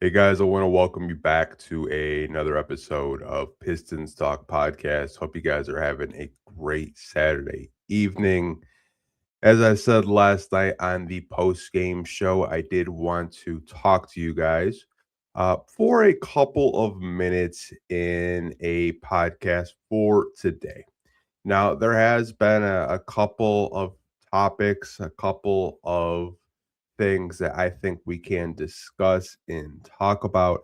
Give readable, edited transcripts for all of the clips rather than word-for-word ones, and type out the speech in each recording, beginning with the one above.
Hey guys, I want to welcome you back to another episode of Pistons Talk Podcast. Hope you guys are having a great Saturday evening. As I said last night on the post game show, I did want to talk to you guys for a couple of minutes in a podcast for today. Now, there has been a couple of topics, a couple of things that I think we can discuss and talk about.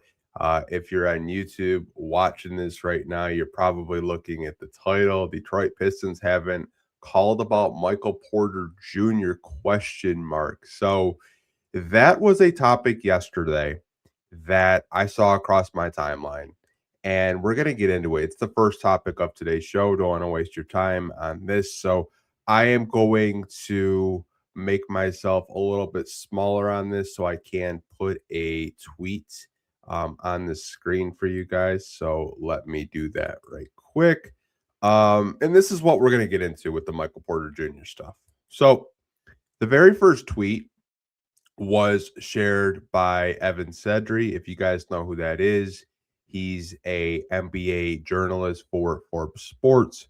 If you're on YouTube watching this right now, you're probably looking at the title. Detroit Pistons haven't called about Michael Porter Jr. question mark. So that was a topic yesterday that I saw across my timeline. And we're going to get into it. It's the first topic of today's show. Don't want to waste your time on this. So I am going to make myself a little bit smaller on this so I can put a tweet on the screen for you guys. So let me do that right quick. And this is what we're going to get into with the Michael Porter Jr. stuff. So the very first tweet was shared by Evan Sedry. If you guys know who that is, he's a NBA journalist for Forbes Sports.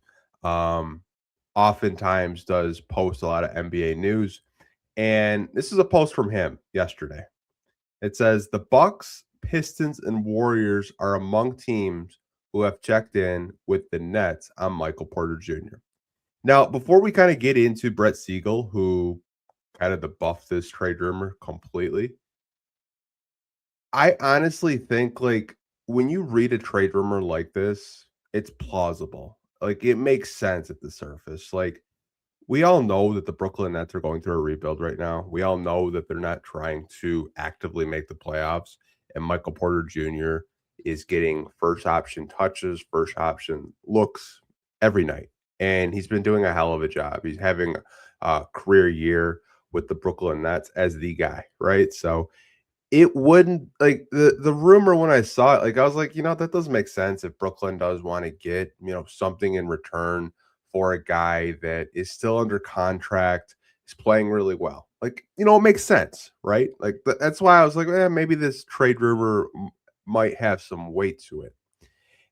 Oftentimes does post a lot of NBA news. And this is a post from him yesterday. It says the Bucks, Pistons, and Warriors are among teams who have checked in with the Nets on Michael Porter Jr. Now, before we kind of get into Brett Siegel, who kind of debuffed this trade rumor completely, I honestly think like when you read a trade rumor like this, it's plausible. Like it makes sense at the surface. Like we all know that the Brooklyn Nets are going through a rebuild right now. We all know that they're not trying to actively make the playoffs. And Michael Porter Jr. is getting first option touches, first option looks every night. And he's been doing a hell of a job. He's having a career year with the Brooklyn Nets as the guy, right? So it wouldn't like the rumor when I saw it, like I was like, that does make sense if Brooklyn does want to get, something in return for a guy that is still under contract, is playing really well. Like, it makes sense, right? Like that's why I was like, maybe this trade rumor might have some weight to it.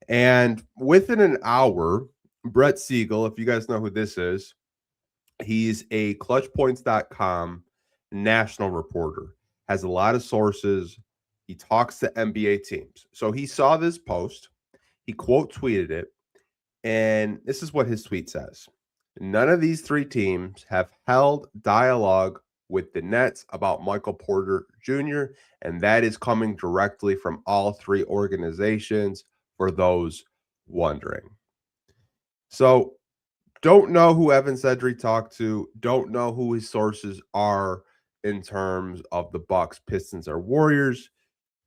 And within an hour, Brett Siegel, if you guys know who this is, he's a clutchpoints.com national reporter, has a lot of sources. He talks to NBA teams. So he saw this post, he quote tweeted it, and this is what his tweet says. None of these three teams have held dialogue with the Nets about Michael Porter Jr., and that is coming directly from all three organizations for those wondering. So don't know who Evan Sedry talked to, don't know who his sources are in terms of the Bucks, Pistons, or Warriors.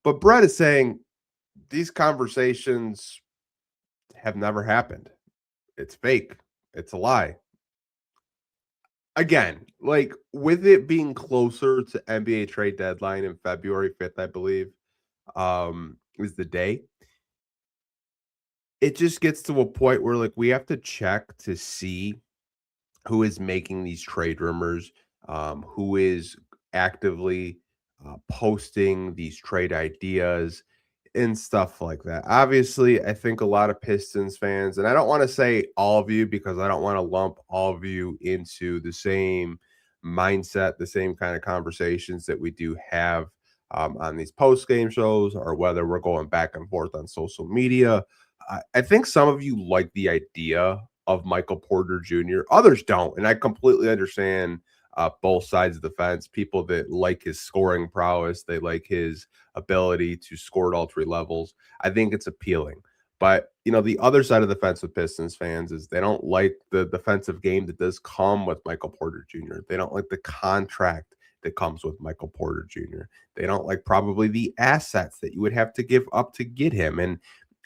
But Brett is saying these conversations have never happened. It's fake. It's a lie. Again, like with it being closer to NBA trade deadline in February 5th, I believe, is the day. It just gets to a point where like we have to check to see who is making these trade rumors, who is actively posting these trade ideas and stuff like that. Obviously, I think a lot of Pistons fans, and I don't want to say all of you because I don't want to lump all of you into the same mindset, the same kind of conversations that we do have on these post game shows, or whether we're going back and forth on social media. I think some of you like the idea of Michael Porter Jr. Others don't, and I completely understand both sides of the fence. People that like his scoring prowess, they like his ability to score at all three levels. I think it's appealing. But the other side of the fence with Pistons fans is they don't like the defensive game that does come with Michael Porter Jr. They don't like the contract that comes with Michael Porter Jr. They don't like probably the assets that you would have to give up to get him. And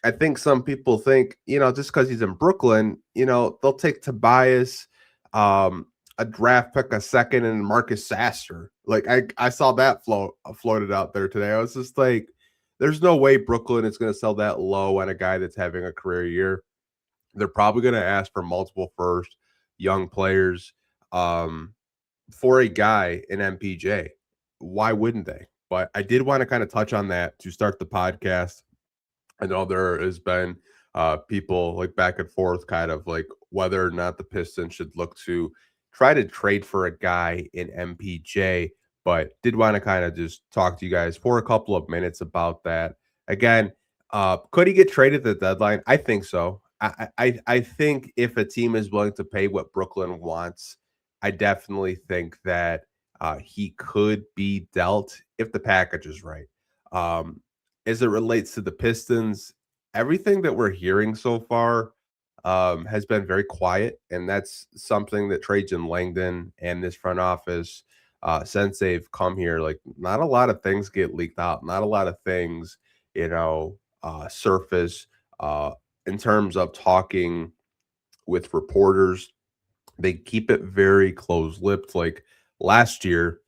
I think some people think, just because he's in Brooklyn, they'll take Tobias, a draft pick, a second, and Marcus Sasser. Like I saw that floated out there today. I was just like, there's no way Brooklyn is going to sell that low on a guy that's having a career year. They're probably going to ask for multiple first young players for a guy in MPJ. Why wouldn't they? But I did want to kind of touch on that to start the podcast. I know there has been people like back and forth, kind of like whether or not the Pistons should look to try to trade for a guy in MPJ. But did want to kind of just talk to you guys for a couple of minutes about that. Again, could he get traded at the deadline? I think so. I think if a team is willing to pay what Brooklyn wants, I definitely think that he could be dealt if the package is right. Um, as it relates to the Pistons, everything that we're hearing so far has been very quiet, and that's something that Trajan Langdon and this front office, since they've come here, like not a lot of things get leaked out, not a lot of things, surface uh, in terms of talking with reporters. They keep it very close-lipped. Like last year,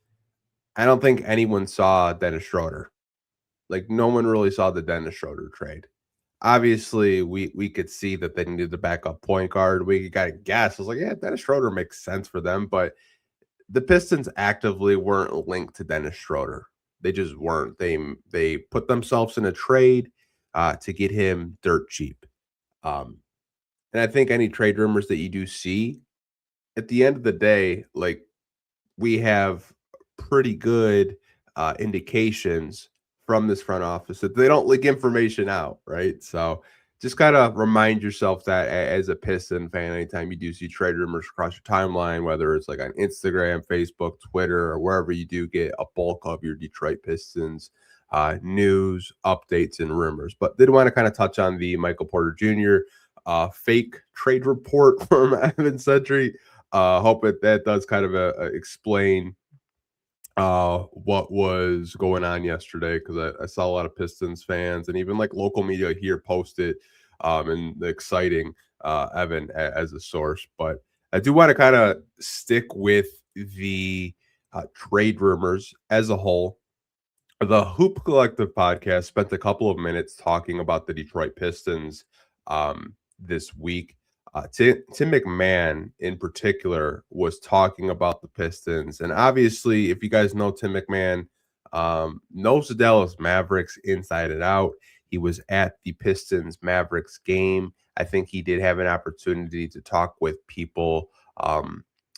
I don't think anyone saw Dennis Schroeder. Like no one really saw the Dennis Schroeder trade. Obviously, we could see that they needed a backup point guard. We got to guess. I was like, yeah, Dennis Schroeder makes sense for them, but the Pistons actively weren't linked to Dennis Schroeder. They just weren't. They put themselves in a trade to get him dirt cheap. Um, and I think any trade rumors that you do see, at the end of the day, like we have pretty good indications from this front office that they don't leak information out, right? So just kind of remind yourself that as a Piston fan, anytime you do see trade rumors across your timeline, whether it's like on Instagram, Facebook, Twitter, or wherever you do get a bulk of your Detroit Pistons news, updates, and rumors. But did want to kind of touch on the Michael Porter Jr. Fake trade report from Evan Sentry. Hope that does kind of explain what was going on yesterday, because I saw a lot of Pistons fans and even like local media here post it, and exciting Evan as a source. But I do want to kind of stick with the trade rumors as a whole. The Hoop Collective podcast spent a couple of minutes talking about the Detroit Pistons this week. Tim McMahon, in particular, was talking about the Pistons. And obviously, if you guys know Tim McMahon, knows the Dallas Mavericks inside and out. He was at the Pistons Mavericks game. I think he did have an opportunity to talk with people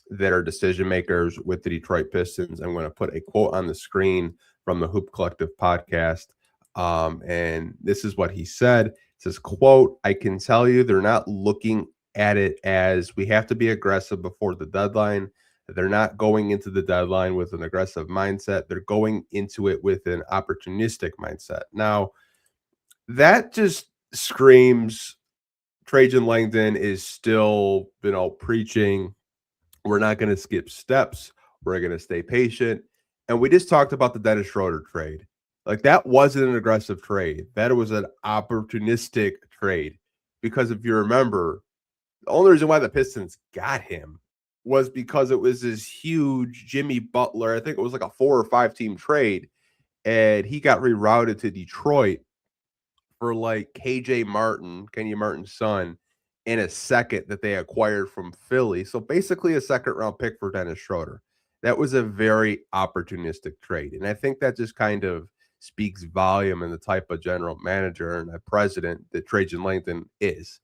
that are decision makers with the Detroit Pistons. I'm going to put a quote on the screen from the Hoop Collective podcast. And this is what he said. It says, quote, "I can tell you they're not looking at it as we have to be aggressive before the deadline. They're not going into the deadline with an aggressive mindset. They're going into it with an opportunistic mindset." Now, that just screams Trajan Langdon is still, preaching we're not going to skip steps. We're going to stay patient. And we just talked about the Dennis Schroeder trade. Like that wasn't an aggressive trade. That was an opportunistic trade. Because if you remember, the only reason why the Pistons got him was because it was this huge Jimmy Butler. I think it was like a 4 or 5 team trade. And he got rerouted to Detroit for like KJ Martin, Kenny Martin's son, in a second that they acquired from Philly. So basically a second round pick for Dennis Schroeder. That was a very opportunistic trade. And I think that just kind of speaks volume in the type of general manager and a president that Trajan Langdon is.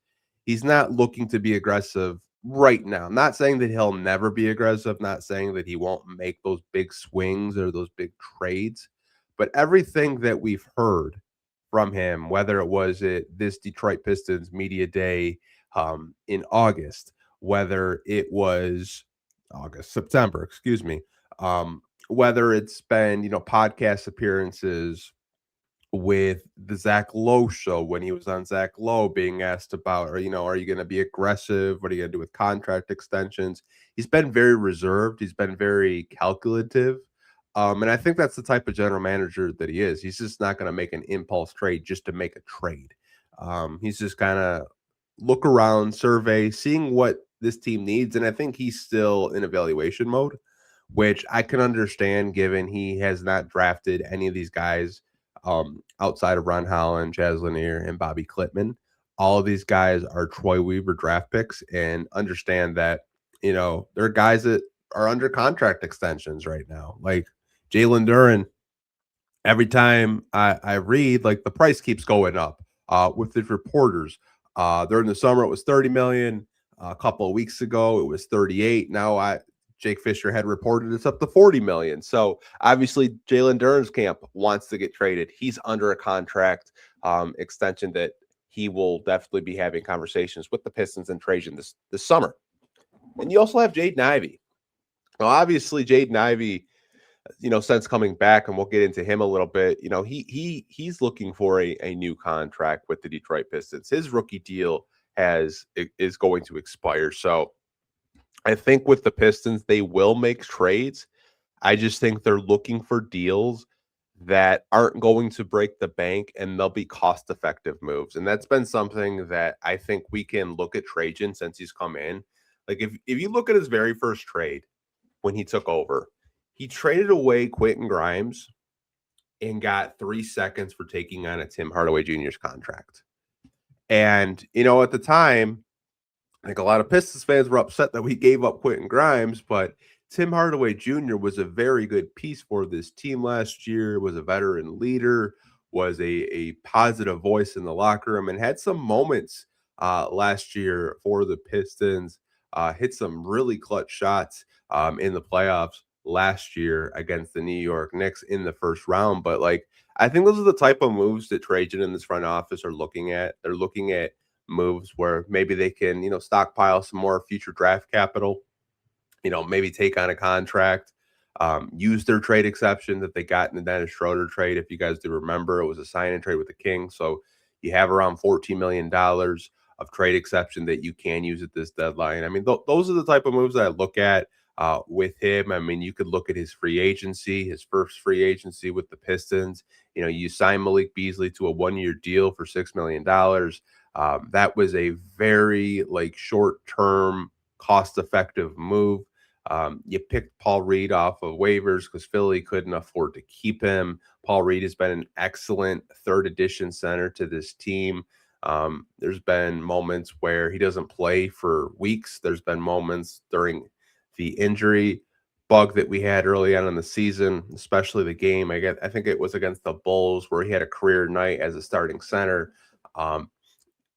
He's not looking to be aggressive right now. I'm not saying that he'll never be aggressive, not saying that he won't make those big swings or those big trades, but everything that we've heard from him, whether it was at this Detroit Pistons media day in August, whether it was September, excuse me, whether it's been, podcast appearances with the Zach Lowe show when he was on Zach Lowe being asked about, are you going to be aggressive? What are you going to do with contract extensions? He's been very reserved. He's been very calculative. And I think that's the type of general manager that he is. He's just not going to make an impulse trade just to make a trade. He's just kind of look around, survey, seeing what this team needs. And I think he's still in evaluation mode, which I can understand given he has not drafted any of these guys outside of Ron Holland, Chaz Lanier, and Bobby Klitman. All of these guys are Troy Weaver draft picks, and understand that, there are guys that are under contract extensions right now. Like Jalen Duren every time I read, like, the price keeps going up with the reporters. During the summer, it was 30 million. A couple of weeks ago, it was 38. Now, Jake Fisher had reported it's up to 40 million. So obviously, Jalen Duren's camp wants to get traded. He's under a contract extension that he will definitely be having conversations with the Pistons and Trajan this summer. And you also have Jaden Ivey. Now, obviously, Jaden Ivey, since coming back, and we'll get into him a little bit, he's looking for a new contract with the Detroit Pistons. His rookie deal is going to expire. So I think with the Pistons, they will make trades. I just think they're looking for deals that aren't going to break the bank, and they'll be cost effective moves. And that's been something that I think we can look at Trajan since he's come in. Like if you look at his very first trade when he took over, he traded away Quentin Grimes and got 3 seconds for taking on a Tim Hardaway Jr.'s contract. And, at the time, I think a lot of Pistons fans were upset that we gave up Quentin Grimes, but Tim Hardaway Jr. was a very good piece for this team last year, was a veteran leader, was a positive voice in the locker room, and had some moments last year for the Pistons, hit some really clutch shots in the playoffs last year against the New York Knicks in the first round. But I think those are the type of moves that Trajan and this front office are looking at. They're looking at moves where maybe they can, stockpile some more future draft capital, maybe take on a contract, use their trade exception that they got in the Dennis Schroeder trade. If you guys do remember, it was a sign and trade with the Kings. So you have around $14 million of trade exception that you can use at this deadline. I mean, those are the type of moves that I look at with him. I mean, you could look at his free agency, his first free agency with the Pistons. You sign Malik Beasley to a 1-year deal for $6 million. That was a very short-term, cost-effective move. You picked Paul Reed off of waivers because Philly couldn't afford to keep him. Paul Reed has been an excellent third edition center to this team. There's been moments where he doesn't play for weeks. There's been moments during the injury bug that we had early on in the season, especially the game. I think it was against the Bulls where he had a career night as a starting center. And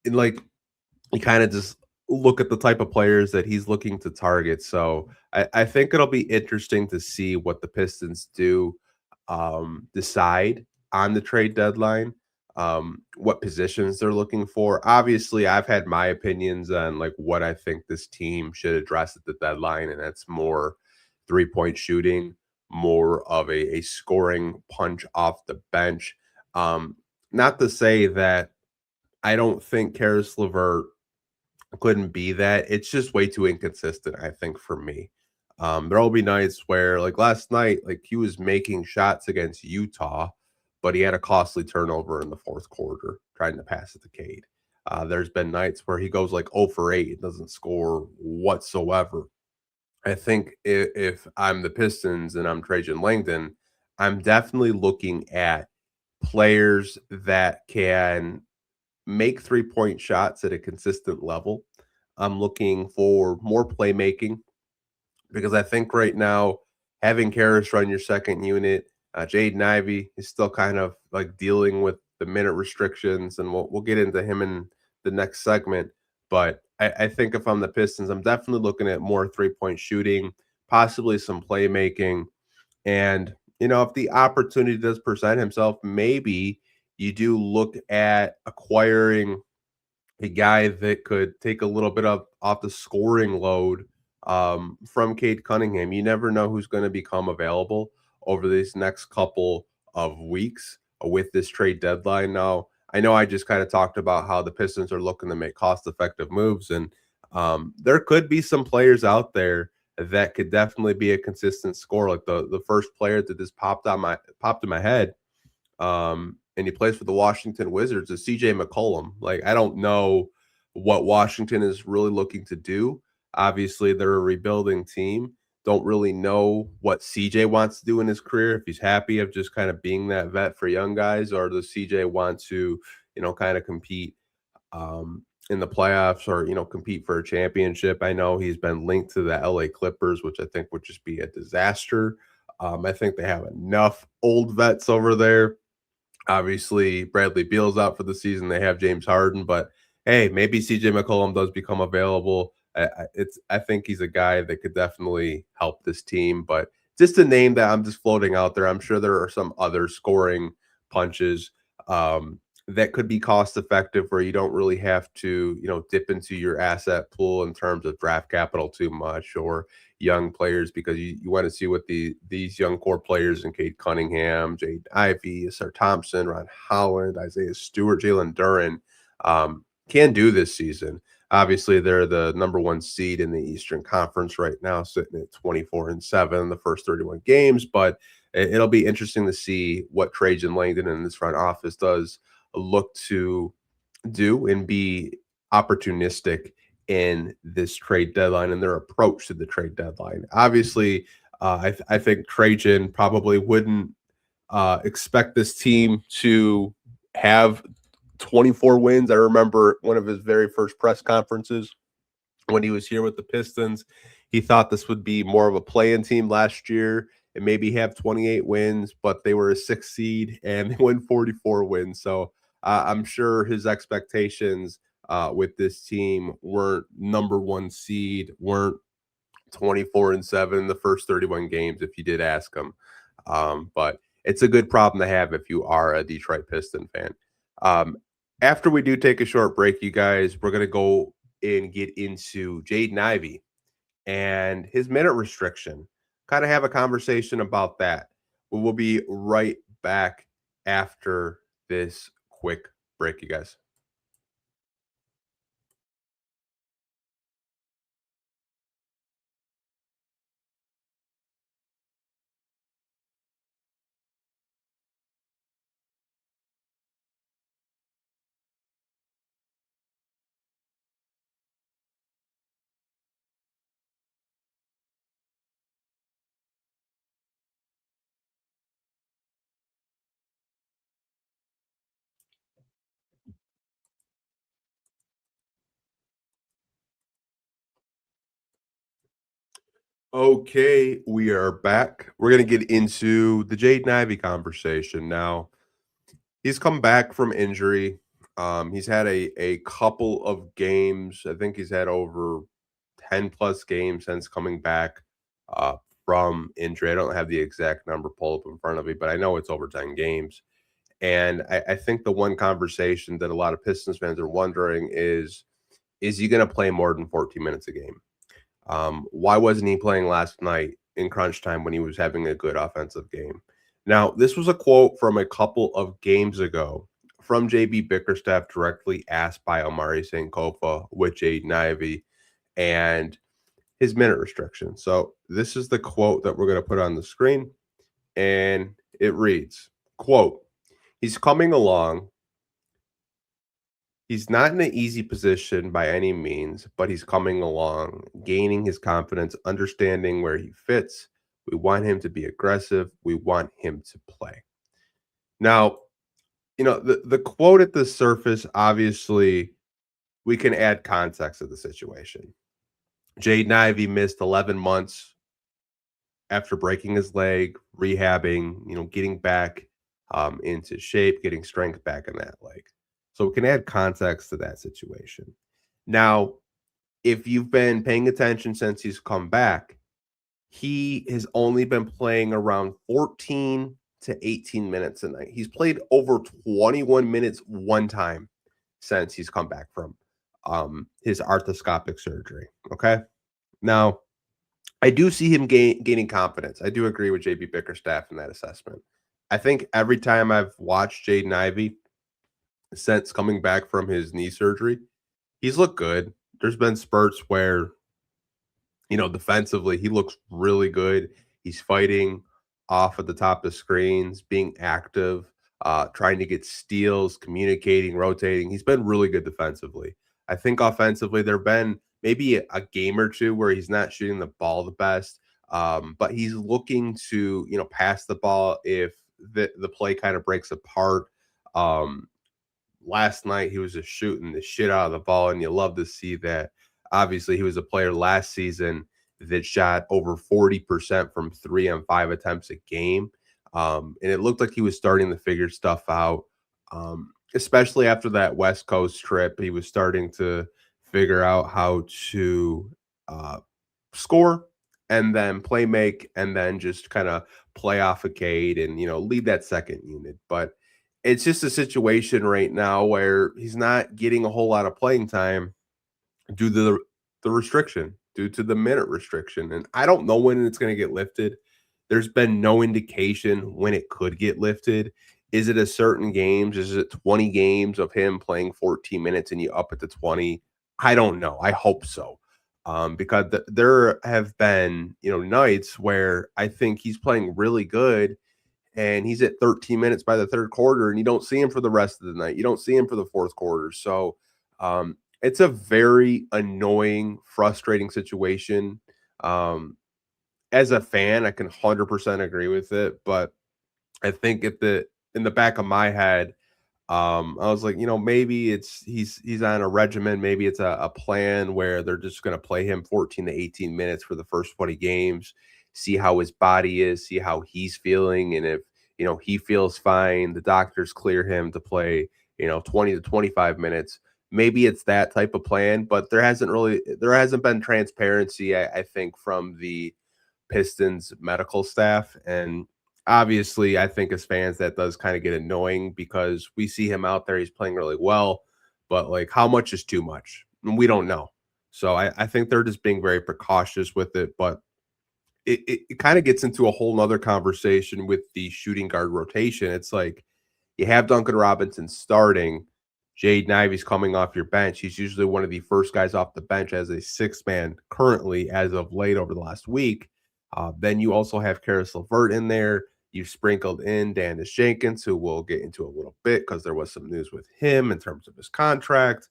you kind of just look at the type of players that he's looking to target. So I think it'll be interesting to see what the Pistons do decide on the trade deadline, what positions they're looking for. Obviously, I've had my opinions on what I think this team should address at the deadline, and that's more 3-point shooting, more of a scoring punch off the bench. Not to say that I don't think Karis LeVert couldn't be that. It's just way too inconsistent, I think, for me. There will be nights where, like last night, he was making shots against Utah, but he had a costly turnover in the fourth quarter trying to pass it to Cade. There's been nights where he goes 0 for 8 and doesn't score whatsoever. I think if I'm the Pistons and I'm Trajan Langdon, I'm definitely looking at players that can make 3-point shots at a consistent level. I'm looking for more playmaking because I think right now having Karras run your second unit, Jaden Ivey is still kind of dealing with the minute restrictions, and we'll get into him in the next segment. But I think if I'm the Pistons, I'm definitely looking at more 3-point shooting, possibly some playmaking, and if the opportunity does present himself, maybe you do look at acquiring a guy that could take a little bit off the scoring load from Cade Cunningham. You never know who's going to become available over these next couple of weeks with this trade deadline. Now, I know I just kind of talked about how the Pistons are looking to make cost-effective moves, and there could be some players out there that could definitely be a consistent scorer. Like the first player that just popped in my head, and he plays for the Washington Wizards, is CJ McCollum. I don't know what Washington is really looking to do. Obviously, they're a rebuilding team. Don't really know what CJ wants to do in his career. If he's happy of just kind of being that vet for young guys, or does CJ want to, kind of compete in the playoffs, or compete for a championship. I know he's been linked to the LA Clippers, which I think would just be a disaster. I think they have enough old vets over there. Obviously, Bradley Beal's out for the season. They have James Harden, but hey, maybe CJ McCollum does become available. I think he's a guy that could definitely help this team. But just a name that I'm just floating out there. I'm sure there are some other scoring punches that could be cost effective, where you don't really have to, dip into your asset pool in terms of draft capital too much, or young players, because you want to see what these young core players in Cade Cunningham, Jaden Ivey, Sir Thompson, Ron Holland, Isaiah Stewart, Jalen Duren can do this season. Obviously, they're the number one seed in the Eastern Conference right now, sitting at 24-7 the first 31 games. But it'll be interesting to see what Trajan Langdon and this front office does look to do and be opportunistic in this trade deadline and their approach to the trade deadline. Obviously, I think Trajan probably wouldn't expect this team to have 24 wins. I remember one of his very first press conferences when he was here with the Pistons. He thought this would be more of a play-in team last year and maybe have 28 wins, but they were a 6th seed and they won 44 wins. So I'm sure his expectations with this team weren't number one seed, weren't 24-7 the first 31 games, if you did ask him. But it's a good problem to have if you are a Detroit Piston fan. After we do take a short break, you guys, we're going to go and get into Jaden Ivey and his minute restriction. Kind of have a conversation about that. We will be right back after this quick break, you guys. Okay, we are back. We're going to get into the Jaden Ivey conversation now. He's come back from injury. He's had a couple of games. I think he's had over 10 plus games since coming back uh, from injury. I don't have the exact number pulled up in front of me, but I know it's over 10 games. And I think the one conversation that a lot of Pistons fans are wondering is he going to play more than 14 minutes a game? Why wasn't he playing last night in crunch time when he was having a good offensive game? Now, this was a quote from a couple of games ago from JB Bickerstaff, directly asked by Omari Sankofa with Jaden Ivey and his minute restriction. So this is the quote that we're going to put on the screen, and it reads, quote, "He's coming along. He's not in an easy position by any means, but he's coming along, gaining his confidence, understanding where he fits. We want him to be aggressive. We want him to play." Now, the quote at the surface, obviously, we can add context to the situation. Jaden Ivey missed 11 months after breaking his leg, rehabbing, getting back into shape, getting strength back in that leg. So we can add context to that situation. Now, if you've been paying attention since he's come back, he has only been playing around 14 to 18 minutes a night. He's played over 21 minutes one time since he's come back from his arthroscopic surgery. Okay. Now, I do see him gaining confidence. I do agree with JB Bickerstaff in that assessment. I think every time I've watched Jaden Ivey since coming back from his knee surgery, he's looked good. There's been spurts where, defensively, he looks really good. He's fighting off at the top of screens, being active, trying to get steals, communicating, rotating. He's been really good defensively. I think offensively, there have been maybe a game or two where he's not shooting the ball the best, but he's looking to, pass the ball if the play kind of breaks apart. Last night, he was just shooting the shit out of the ball, and you love to see that. Obviously, he was a player last season that shot over 40% from 3 on 5 attempts a game. And it looked like he was starting to figure stuff out, especially after that West Coast trip. He was starting to figure out how to uh, score and then play make and then just kind of play off a Cade and lead that second unit. But it's just a situation right now where he's not getting a whole lot of playing time due to the restriction, due to the minute restriction. And I don't know when it's going to get lifted. There's been no indication when it could get lifted. Is it a certain games? Is it 20 games of him playing 14 minutes and you up it to 20? I don't know. I hope so. Because there have been, nights where I think he's playing really good and he's at 13 minutes by the third quarter and you don't see him for the rest of the night. You don't see him for the fourth quarter. So it's a very annoying, frustrating situation. Um, as a fan, I can 100% agree with it, but I think in the back of my head, I was like, maybe he's on a regimen, maybe it's a plan where they're just going to play him 14 to 18 minutes for the first 20 games, see how his body is, see how he's feeling, and if he feels fine, the doctors clear him to play 20 to 25 minutes. Maybe it's that type of plan, but there hasn't been transparency, I think, from the Pistons medical staff. And obviously, I think as fans, that does kind of get annoying because we see him out there, he's playing really well, but like how much is too much? And we don't know. So I think they're just being very precautious with it. But it kind of gets into a whole nother conversation with the shooting guard rotation. It's like you have Duncan Robinson starting. Jaden Ivey's coming off your bench. He's usually one of the first guys off the bench as a sixth man currently as of late over the last week. Then you also have Karis LeVert in there. You've sprinkled in Dannis Jenkins, who we'll get into a little bit because there was some news with him in terms of his contract.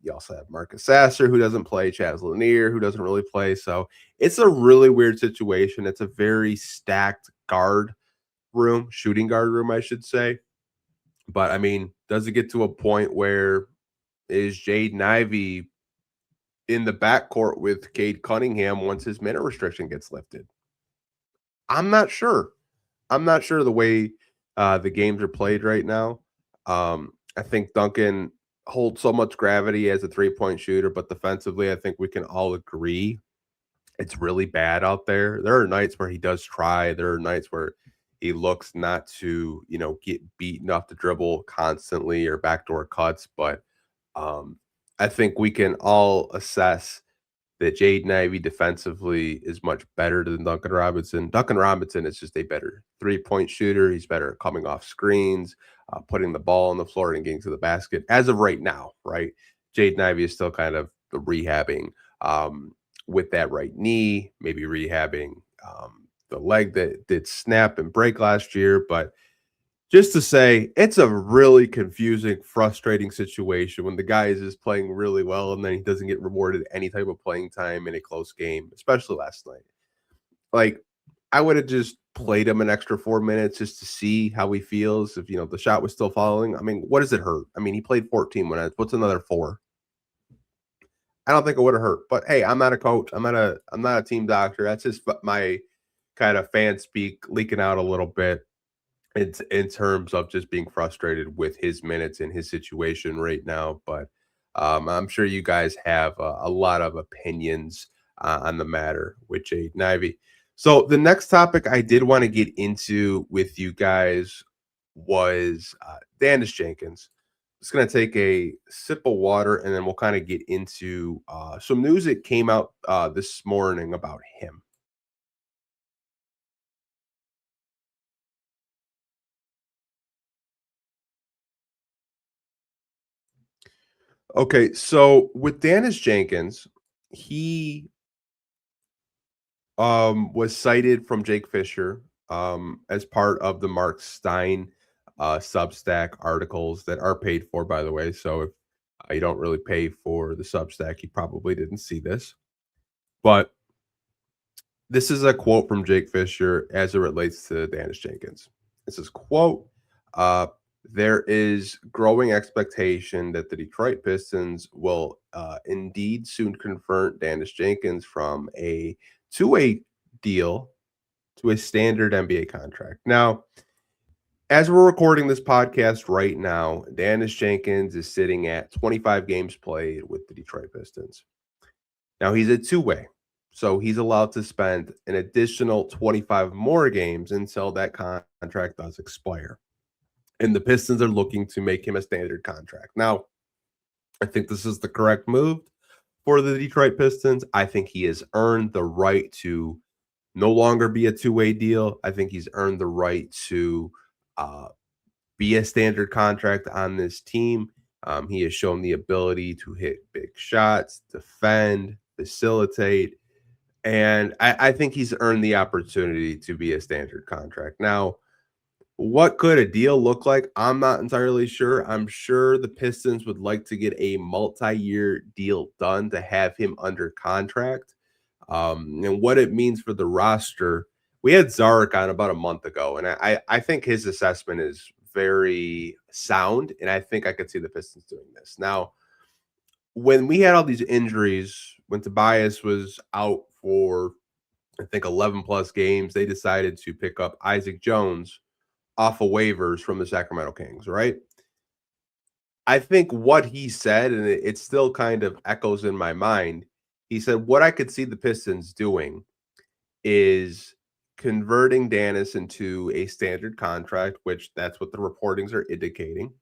You also have Marcus Sasser, who doesn't play, Chaz Lanier, who doesn't really play. So it's a really weird situation. It's a very stacked shooting guard room, I should say. But I mean, does it get to a point where is Jaden Ivey in the backcourt with Cade Cunningham once his minute restriction gets lifted? I'm not sure. I'm not sure the way the games are played right now. I think Duncan holds so much gravity as a 3-point shooter, but defensively, I think we can all agree it's really bad out there. There are nights where he does try. There are nights where he looks not to, get beaten off the dribble constantly or backdoor cuts. But I think we can all assess that Jaden Ivey defensively is much better than Duncan Robinson. Duncan Robinson is just a better 3-point shooter. He's better at coming off screens, putting the ball on the floor and getting to the basket. As of right now, right? Jaden Ivey is still kind of rehabbing with that right knee, maybe rehabbing the leg that did snap and break last year. But just to say, it's a really confusing, frustrating situation when the guy is just playing really well and then he doesn't get rewarded any type of playing time in a close game, especially last night. Like, I would have just played him an extra 4 minutes just to see how he feels if, the shot was still falling. I mean, what does it hurt? I mean, he played 14 minutes. What's another 4? I don't think it would have hurt. But hey, I'm not a coach. I'm not a team doctor. That's just my kind of fan speak leaking out a little bit. It's in terms of just being frustrated with his minutes and his situation right now. But I'm sure you guys have a lot of opinions on the matter with Jaden Ivey. So the next topic I did want to get into with you guys was Dannis Jenkins. Just going to take a sip of water and then we'll kind of get into some news that came out this morning about him. Okay, so with Dannis Jenkins, he was cited from Jake Fisher as part of the Mark Stein Substack articles that are paid for, by the way. So if you don't really pay for the Substack, you probably didn't see this. But this is a quote from Jake Fisher as it relates to Dannis Jenkins. It says, quote, there is growing expectation that the Detroit Pistons will indeed soon convert Dannis Jenkins from a two-way deal to a standard NBA contract. Now, as we're recording this podcast right now, Dannis Jenkins is sitting at 25 games played with the Detroit Pistons. Now, he's a two-way, so he's allowed to spend an additional 25 more games until that contract does expire. And the Pistons are looking to make him a standard contract. Now, I think this is the correct move for the Detroit Pistons. I think he has earned the right to no longer be a two-way deal. I think he's earned the right to uh, be a standard contract on this team. He has shown the ability to hit big shots, defend, facilitate, and I think he's earned the opportunity to be a standard contract. Now, what could a deal look like? I'm not entirely sure. I'm sure the Pistons would like to get a multi-year deal done to have him under contract. And what it means for the roster. We had Zarek on about a month ago, and I think his assessment is very sound, and I think I could see the Pistons doing this. Now, when we had all these injuries, when Tobias was out for, I think, 11 plus games, they decided to pick up Isaac Jones off of waivers from the Sacramento Kings, right? I think what he said, and it still kind of echoes in my mind. He said, what I could see the Pistons doing is converting Dannis into a standard contract, which that's what the reportings are indicating,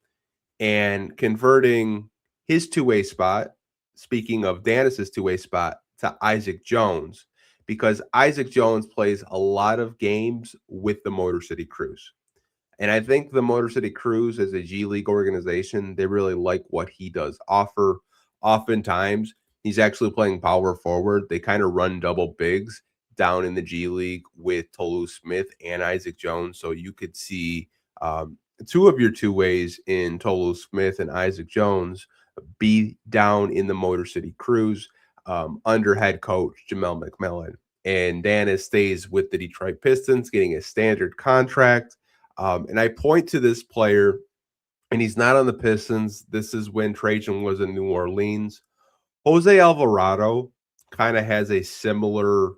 and converting his two-way spot, speaking of Dannis's two-way spot, to Isaac Jones, because Isaac Jones plays a lot of games with the Motor City Cruise. And I think the Motor City Cruise as a G League organization, they really like what he does offer. Oftentimes, he's actually playing power forward. They kind of run double bigs down in the G League with Tolu Smith and Isaac Jones. So you could see two of your two ways in Tolu Smith and Isaac Jones be down in the Motor City Cruise under head coach Jamel McMillan. And Dannis stays with the Detroit Pistons, getting a standard contract. And I point to this player, and he's not on the Pistons. This is when Trajan was in New Orleans. Jose Alvarado kind of has a similar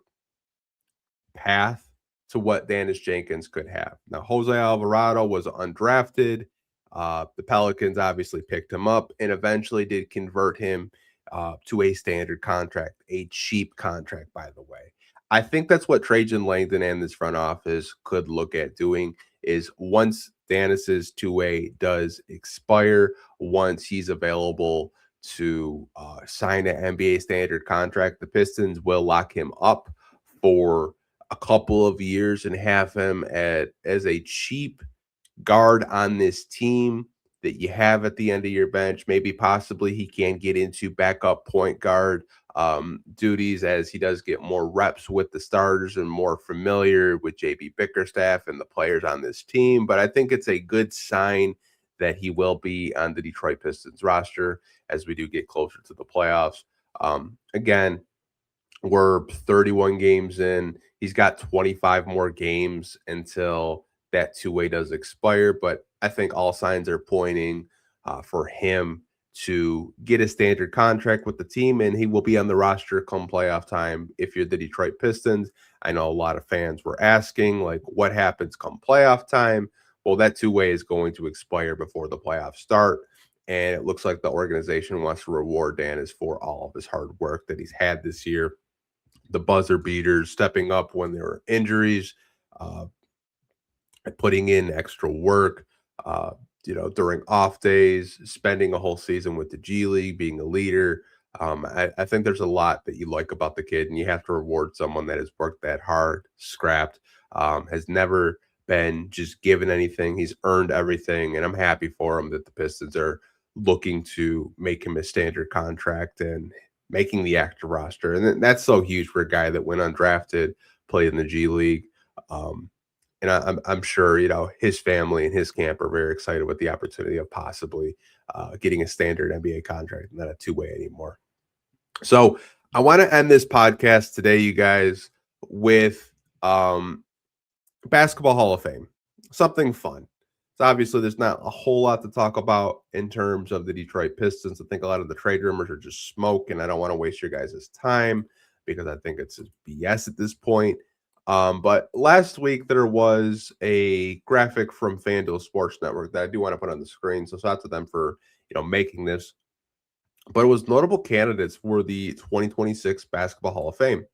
path to what Dannis Jenkins could have. Now, Jose Alvarado was undrafted. The Pelicans obviously picked him up and eventually did convert him to a standard contract, a cheap contract, by the way. I think that's what Trajan Langdon and this front office could look at doing is once Dannis's two-way does expire, once he's available to sign an NBA standard contract, the Pistons will lock him up for a couple of years and have him as a cheap guard on this team that you have at the end of your bench. Maybe possibly he can get into backup point guard duties as he does get more reps with the starters and more familiar with JB Bickerstaff and the players on this team. But I think it's a good sign that he will be on the Detroit Pistons roster as we do get closer to the playoffs. Again, we're 31 games in. He's got 25 more games until that two-way does expire, but I think all signs are pointing for him to get a standard contract with the team, and he will be on the roster come playoff time if you're the Detroit Pistons. I know a lot of fans were asking, like, what happens come playoff time? Well, that two-way is going to expire before the playoffs start, and it looks like the organization wants to reward Dannis for all of his hard work that he's had this year. The buzzer beaters, stepping up when there were injuries, putting in extra work, during off days, spending a whole season with the G League, being a leader. I think there's a lot that you like about the kid, and you have to reward someone that has worked that hard, scrapped, has never been just given anything. He's earned everything, and I'm happy for him that the Pistons are looking to make him a standard contract and making the active roster. And that's so huge for a guy that went undrafted, played in the G League. And I'm sure, his family and his camp are very excited with the opportunity of possibly getting a standard NBA contract, not a two-way anymore. So I want to end this podcast today, you guys, with Basketball Hall of Fame, something fun, So obviously there's not a whole lot to talk about in terms of the Detroit Pistons. I think a lot of the trade rumors are just smoke, and I don't want to waste your guys' time because I think it's just BS at this point. But last week there was a graphic from FanDuel Sports Network that I do want to put on the screen. So shout out to them for making this. But it was notable candidates for the 2026 Basketball Hall of Fame.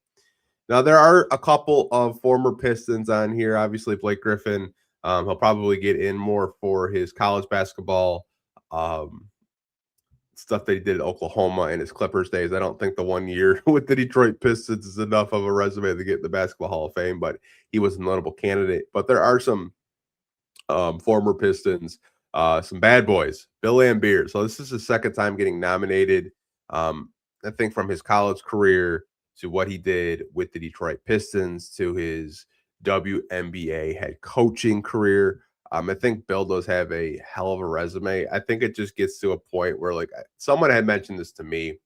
Now, there are a couple of former Pistons on here. Obviously, Blake Griffin, he'll probably get in more for his college basketball stuff that he did at Oklahoma in his Clippers days. I don't think the 1 year with the Detroit Pistons is enough of a resume to get in the Basketball Hall of Fame, but he was a notable candidate. But there are some former Pistons, some bad boys. Bill Laimbeer. So this is his second time getting nominated. I think from his college career to what he did with the Detroit Pistons to his WNBA head coaching career. I think Bill does have a hell of a resume. I think it just gets to a point where, like, someone had mentioned this to me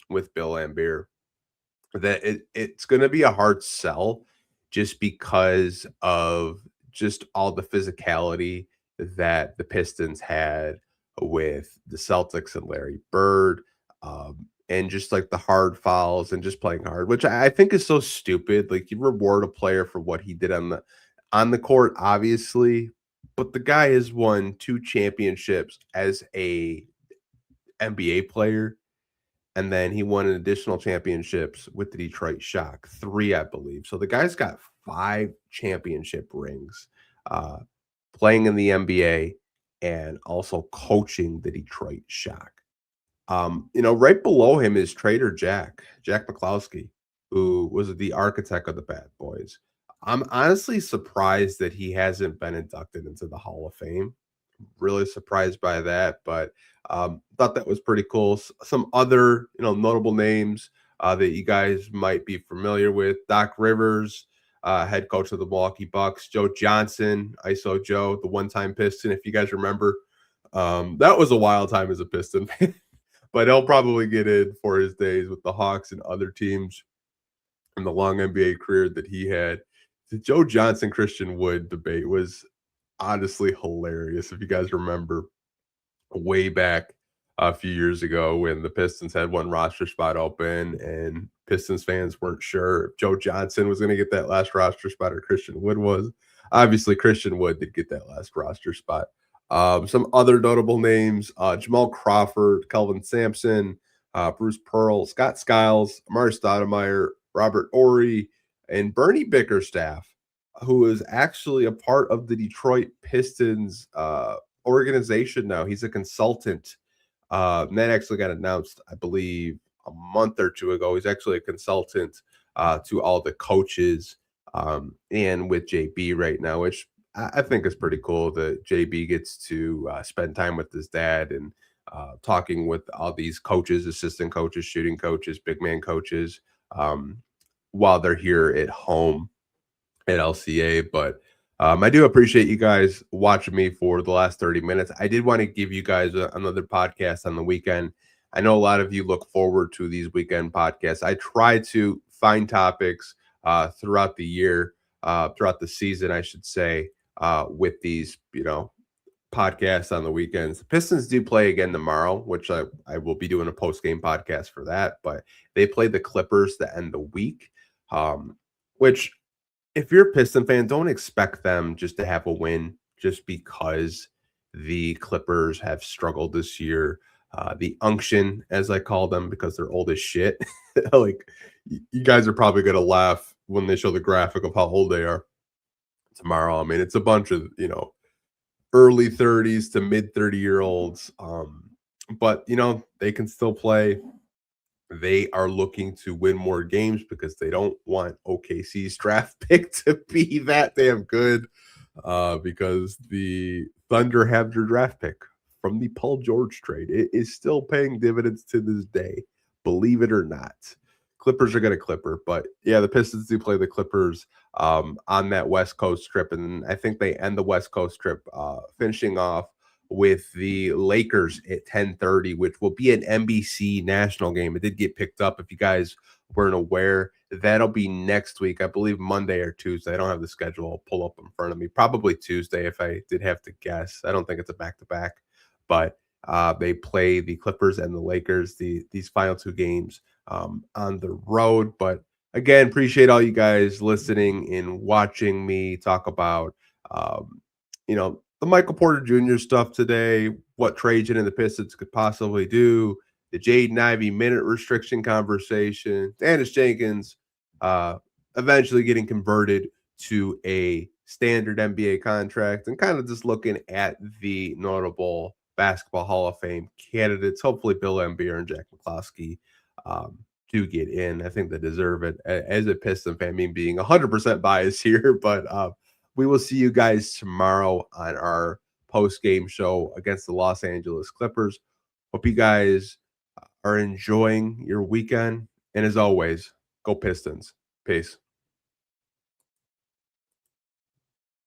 with Bill Laimbeer, that it's going to be a hard sell just because of just all the physicality that the Pistons had with the Celtics and Larry Bird, and just like the hard fouls and just playing hard, which I think is so stupid. Like, you reward a player for what he did on the court, obviously, but the guy has won 2 championships as a NBA player, and then he won an additional championships with the Detroit Shock, 3, I believe. So the guy's got 5 championship rings, playing in the NBA and also coaching the Detroit Shock. Right below him is Trader Jack McCloskey, who was the architect of the Bad Boys. I'm honestly surprised that he hasn't been inducted into the Hall of Fame. Really surprised by that, but thought that was pretty cool. Some other, notable names that you guys might be familiar with: Doc Rivers, head coach of the Milwaukee Bucks; Joe Johnson, ISO Joe, the one-time Piston, if you guys remember. That was a wild time as a Piston fan. But he'll probably get in for his days with the Hawks and other teams and the long NBA career that he had. The Joe Johnson Christian Wood debate was honestly hilarious. If you guys remember, way back a few years ago when the Pistons had one roster spot open and Pistons fans weren't sure if Joe Johnson was going to get that last roster spot or Christian Wood was. Obviously, Christian Wood did get that last roster spot. Some other notable names: Jamal Crawford, Kelvin Sampson, Bruce Pearl, Scott Skiles, Amari Stoudemire, Robert Ory, and Bernie Bickerstaff, who is actually a part of the Detroit Pistons organization now. He's a consultant. And that actually got announced, I believe, a month or 2 ago. He's actually a consultant to all the coaches and with JB right now, which I think is pretty cool that JB gets to spend time with his dad and talking with all these coaches, assistant coaches, shooting coaches, big man coaches, while they're here at home at LCA. But I do appreciate you guys watching me for the last 30 minutes. I did want to give you guys another podcast on the weekend. I know a lot of you look forward to these weekend podcasts. I try to find topics throughout the year, throughout the season, I should say, with these, podcasts on the weekends. The Pistons do play again tomorrow, which I will be doing a post-game podcast for that, but they play the Clippers to end the week, which, if you're a Piston fan, don't expect them just to have a win just because the Clippers have struggled this year. The unction, as I call them, because they're old as shit. Like, you guys are probably going to laugh when they show the graphic of how old they are tomorrow. I mean, it's a bunch of, early 30s to mid 30-year-olds. But, they can still play. They are looking to win more games because they don't want OKC's draft pick to be that damn good, because the Thunder have their draft pick from the Paul George trade. It is still paying dividends to this day, believe it or not. Clippers are going to Clipper, but yeah, the Pistons do play the Clippers on that West Coast trip, and I think they end the West Coast trip finishing off with the Lakers at 10:30, which will be an NBC national game. It did get picked up, if you guys weren't aware, That'll be next week, I believe Monday or Tuesday. I don't have the schedule I'll pull up in front of me. Probably Tuesday if I did have to guess. I don't think it's a back-to-back, but they play the Clippers and the Lakers, these final two games on the road. But again, appreciate all you guys listening and watching me talk about, the Michael Porter Jr. stuff today, what Trajan and the Pistons could possibly do, the Jaden Ivey minute restriction conversation, Dannis Jenkins eventually getting converted to a standard NBA contract, and kind of just looking at the notable basketball Hall of Fame candidates. Hopefully, Bill Laimbeer and Jack McCloskey do get in. I think they deserve it. As a Piston fan, being 100% biased here, but we will see you guys tomorrow on our post-game show against the Los Angeles Clippers. Hope you guys are enjoying your weekend. And as always, go Pistons. Peace.